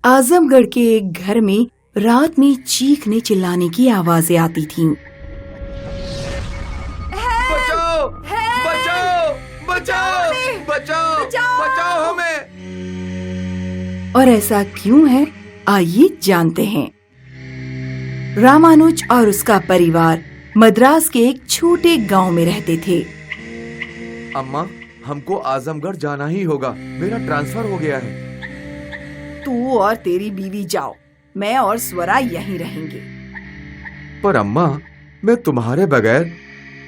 आजमगढ़ के एक घर में रात में चीखने चिल्लाने की आवाजें आती थीं। बचाओ बचाओ बचाओ बचाओ बचाओ हमें। और ऐसा क्यों है, आइए जानते हैं। रामानुज और उसका परिवार मद्रास के एक छोटे गांव में रहते थे। अम्मा, हमको आजमगढ़ जाना ही होगा, मेरा ट्रांसफर हो गया है। तू और तेरी बीवी जाओ, मैं और स्वरा यहीं रहेंगे। पर अम्मा, मैं तुम्हारे बगैर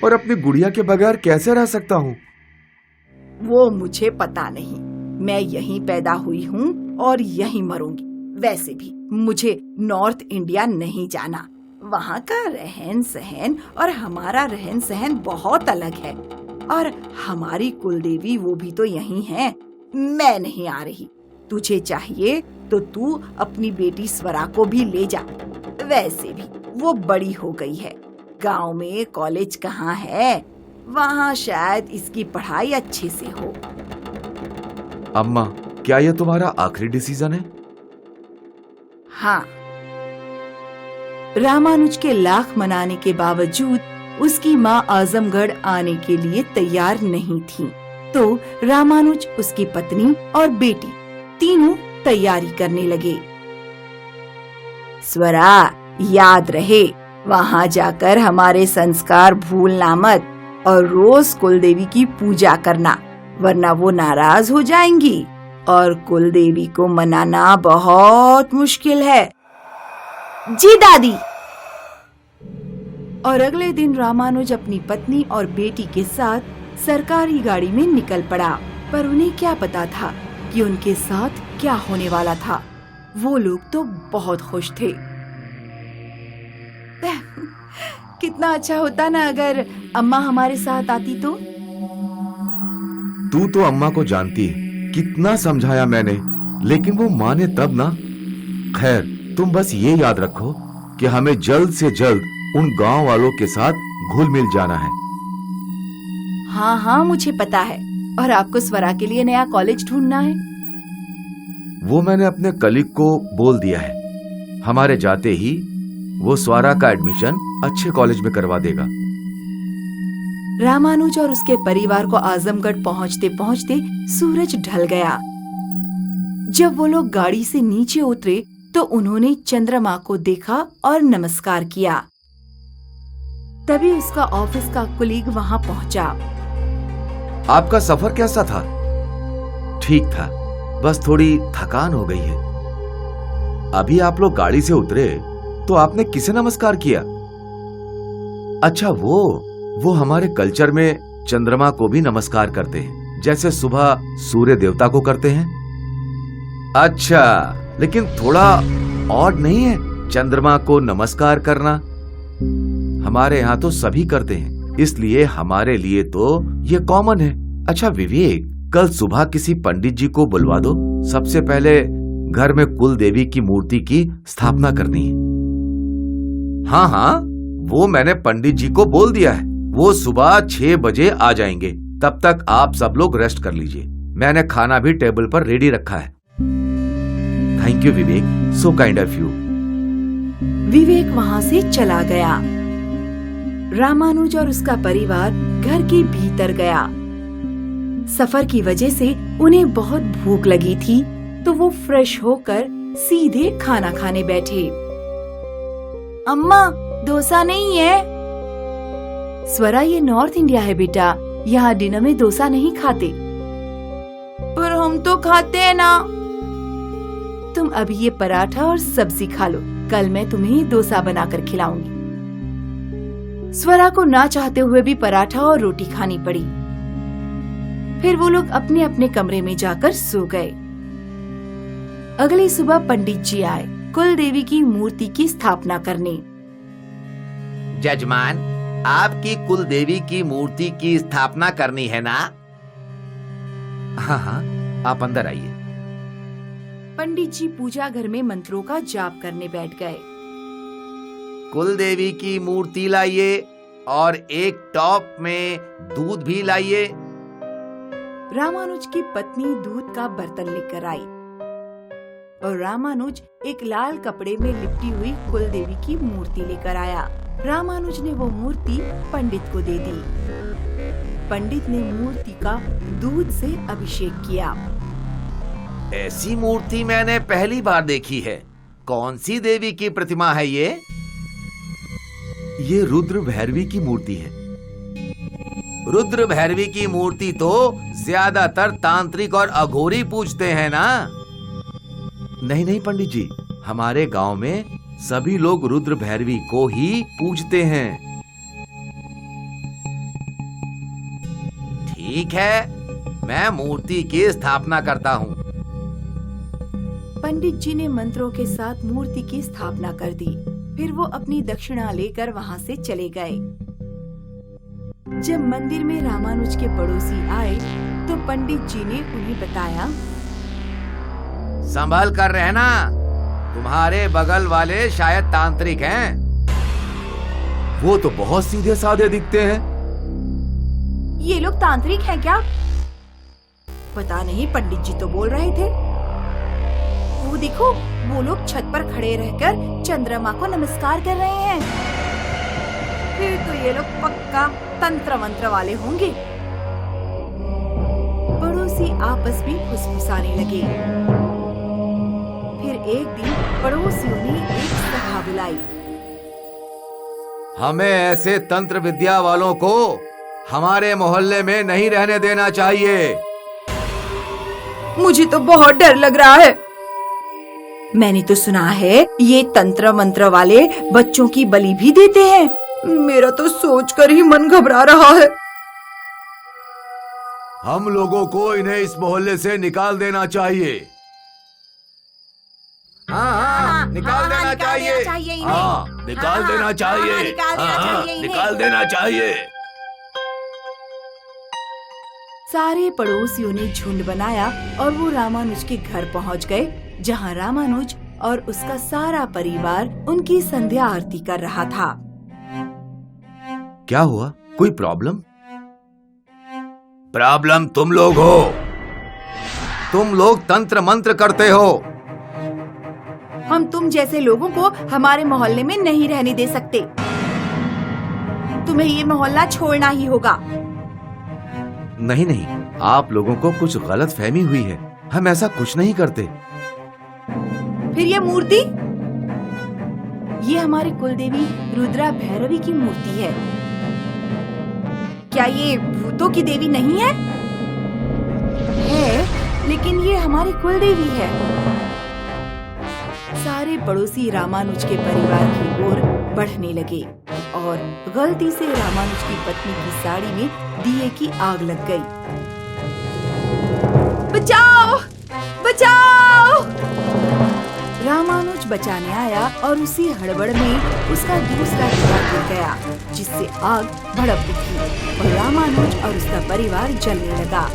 और अपनी गुड़िया के बगैर कैसे रह सकता हूँ? वो मुझे पता नहीं, मैं यहीं पैदा हुई हूँ और यहीं मरूंगी। वैसे भी मुझे नॉर्थ इंडिया नहीं जाना, वहाँ का रहन सहन और हमारा रहन सहन बहुत अलग है। और हमारी कुलदेवी वो भी तो यहीं है। मैं नहीं आ रही। तुझे चाहिए तो तू अपनी बेटी स्वरा को भी ले जा। वैसे भी वो बड़ी हो गई है, गांव में कॉलेज कहाँ है, वहाँ शायद इसकी पढ़ाई अच्छे से हो। अम्मा, क्या ये तुम्हारा आखिरी डिसीजन है? हाँ। रामानुज के लाख मनाने के बावजूद उसकी माँ आजमगढ़ आने के लिए तैयार नहीं थी। तो रामानुज, उसकी पत्नी और बेटी तीनों तैयारी करने लगे। स्वरा, याद रहे, वहाँ जाकर हमारे संस्कार भूलना मत और रोज कुलदेवी की पूजा करना, वरना वो नाराज हो जाएंगी और कुलदेवी को मनाना बहुत मुश्किल है। जी दादी। और अगले दिन रामानुज अपनी पत्नी और बेटी के साथ सरकारी गाड़ी में निकल पड़ा। पर उन्हें क्या पता था कि उनके साथ क्या होने वाला था। वो लोग तो बहुत खुश थे। कितना अच्छा होता ना अगर अम्मा हमारे साथ आती तो। तू तो अम्मा को जानती है, कितना समझाया मैंने, लेकिन वो माने तब ना। खैर, तुम बस ये याद रखो कि हमें जल्द से जल्द उन गांव वालों के साथ घुल मिल जाना है। हाँ हाँ, मुझे पता है। और आपको स्वरा के लिए नया कॉलेज ढूंढना है। वो मैंने अपने कलीग को बोल दिया है। हमारे जाते ही वो स्वरा का एडमिशन अच्छे कॉलेज में करवा देगा। रामानुज और उसके परिवार को आजमगढ़ पहुंचते पहुंचते सूरज ढल गया। जब वो लोग गाड़ी से नीचे उतरे तो उन्होंने चंद्रमा को देखा और नमस्कार किया। तभी उसका ऑफिस का कुलीग वहां पहुंचा। आपका सफर कैसा था? ठीक था, बस थोड़ी थकान हो गई है। अभी आप लोग गाड़ी से उतरे तो आपने किसे नमस्कार किया? अच्छा, वो हमारे कल्चर में चंद्रमा को भी नमस्कार करते हैं, जैसे सुबह सूर्य देवता को करते हैं। अच्छा, लेकिन थोड़ा ऑड नहीं है चंद्रमा को नमस्कार करना? हमारे यहाँ तो सभी करते हैं, इसलिए हमारे लिए तो ये कॉमन है। अच्छा विवेक, कल सुबह किसी पंडित जी को बुलवा दो। सबसे पहले घर में कुल देवी की मूर्ति की स्थापना करनी है। हाँ हाँ, वो मैंने पंडित जी को बोल दिया है। वो सुबह 6 बजे आ जाएंगे। तब तक आप सब लोग रेस्ट कर लीजिए। मैंने खाना भी टेबल पर रेडी रखा है। Thank you Vivek, so kind of you. Vivek वहां से चला गया। रामानुज और उसका परिवार घर के भीतर गया। सफर की वजह से उन्हें बहुत भूख लगी थी, तो वो फ्रेश होकर सीधे खाना खाने बैठे। अम्मा, डोसा नहीं है? स्वरा, ये नॉर्थ इंडिया है बेटा, यहाँ डिनर में डोसा नहीं खाते। पर हम तो खाते हैं ना। तुम अभी ये पराठा और सब्जी खा लो, कल मैं तुम्हें डोसा बनाकर खिलाऊंगी। स्वरा को ना चाहते हुए भी पराठा और रोटी खानी पड़ी। फिर वो लोग अपने अपने कमरे में जाकर सो गए। अगली सुबह पंडित जी आए कुल देवी की मूर्ति की स्थापना करने। जजमान, आपकी कुल देवी की मूर्ति की स्थापना करनी है ना? हाँ हाँ, आप अंदर आइए। पंडित जी पूजा घर में मंत्रों का जाप करने बैठ गए। कुल देवी की मूर्ति लाइए और एक टॉप में दूध भी लाइए। रामानुज की पत्नी दूध का बर्तन लेकर आई। और रामानुज एक लाल कपड़े में लिपटी हुई कुल देवी की मूर्ति लेकर आया। रामानुज ने वो मूर्ति पंडित को दे दी। पंडित ने मूर्ति का दूध से अभिषेक किया। ऐसी मूर्ति मैंने पहली बार देखी है। कौन सी देवी की प्रतिमा है ये? ये रुद्र भैरवी की मूर्ति है। रुद्र भैरवी की मूर्ति तो ज्यादातर तांत्रिक और अघोरी पूजते हैं ना? नहीं नहीं पंडित जी, हमारे गांव में सभी लोग रुद्र भैरवी को ही पूजते हैं। ठीक है, मैं मूर्ति की स्थापना करता हूँ। पंडित जी ने मंत्रों के साथ मूर्ति की स्थापना कर दी। फिर वो अपनी दक्षिणा लेकर वहाँ से चले गए। जब मंदिर में रामानुज के पड़ोसी आए तो पंडित जी ने उन्हें बताया, संभल कर रहना, तुम्हारे बगल वाले शायद तांत्रिक हैं। वो तो बहुत सीधे साधे दिखते हैं। ये लोग तांत्रिक हैं क्या? पता नहीं, पंडित जी तो बोल रहे थे। वो देखो, वो लोग छत पर खड़े रहकर चंद्रमा को नमस्कार कर रहे हैं। फिर तो ये लोग पक्का तंत्र मंत्र वाले होंगे। पड़ोसी आपस में फुसफुसाने लगे। फिर एक दिन पड़ोसियों ने एक सभा बुलाई। हमें ऐसे तंत्र विद्या वालों को हमारे मोहल्ले में नहीं रहने देना चाहिए। मुझे तो बहुत डर लग रहा है। मैंने तो सुना है ये तंत्र मंत्र वाले बच्चों की बलि भी देते हैं। मेरा तो सोचकर ही मन घबरा रहा है। हम लोगों को इन्हें इस मोहल्ले से निकाल देना चाहिए। हाँ, निकाल देना चाहिए। हाँ, निकाल देना चाहिए। हाँ, निकाल देना चाहिए। सारे पड़ोसियों ने झुंड बनाया और वो रामानुज के घर पहुंच गए, जहां रामानुज और उसका सारा परिवार उनकी संध्या आरती कर रहा था। क्या हुआ? कोई प्रॉब्लम? प्रॉब्लम तुम लोग हो। तुम लोग तंत्र मंत्र करते हो। हम तुम जैसे लोगों को हमारे मोहल्ले में नहीं रहने दे सकते। तुम्हें ये मोहल्ला छोड़ना ही होगा। नहीं नहीं, आप लोगों को कुछ गलत फहमी हुई है। हम ऐसा कुछ नहीं करते। फिर ये मूर्ति? ये हमारी कुलदेवी रुद्रा भैरवी की मूर्ति है। क्या ये भूतों की देवी नहीं है? है, लेकिन ये हमारी कुलदेवी है। सारे पड़ोसी रामानुज के परिवार की ओर बढ़ने लगे और गलती से रामानुज की पत्नी की साड़ी में दिए की आग लग गई। बचाओ! बचाओ! रामानुज बचाने आया और उसी हड़बड़ में उसका दूसरा दिया गिर गया, जिससे आग भड़क उठी और रामानुज और उसका परिवार जलने लगा।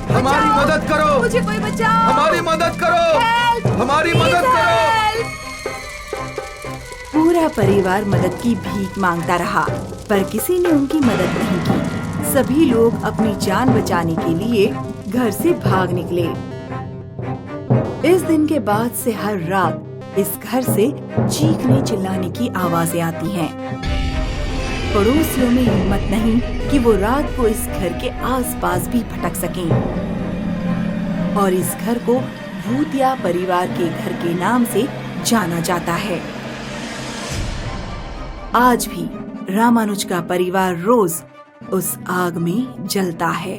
हमारी मदद करो! मुझे कोई बचाओ! हमारी मदद करो! हेल्प! हमारी मदद करो! पूरा परिवार मदद की भीख मांगता रहा, पर किसी ने उनकी मदद नहीं की। सभी लोग अपनी जान बचाने के लिए घर से भाग निकले। इस दिन के बाद से हर रात इस घर से चीखने चिल्लाने की आवाजें आती हैं। पड़ोसियों में हिम्मत नहीं कि वो रात को इस घर के आसपास भी भटक सकें और इस घर को भूतिया परिवार के घर के नाम से जाना जाता है। आज भी रामानुज का परिवार रोज उस आग में जलता है।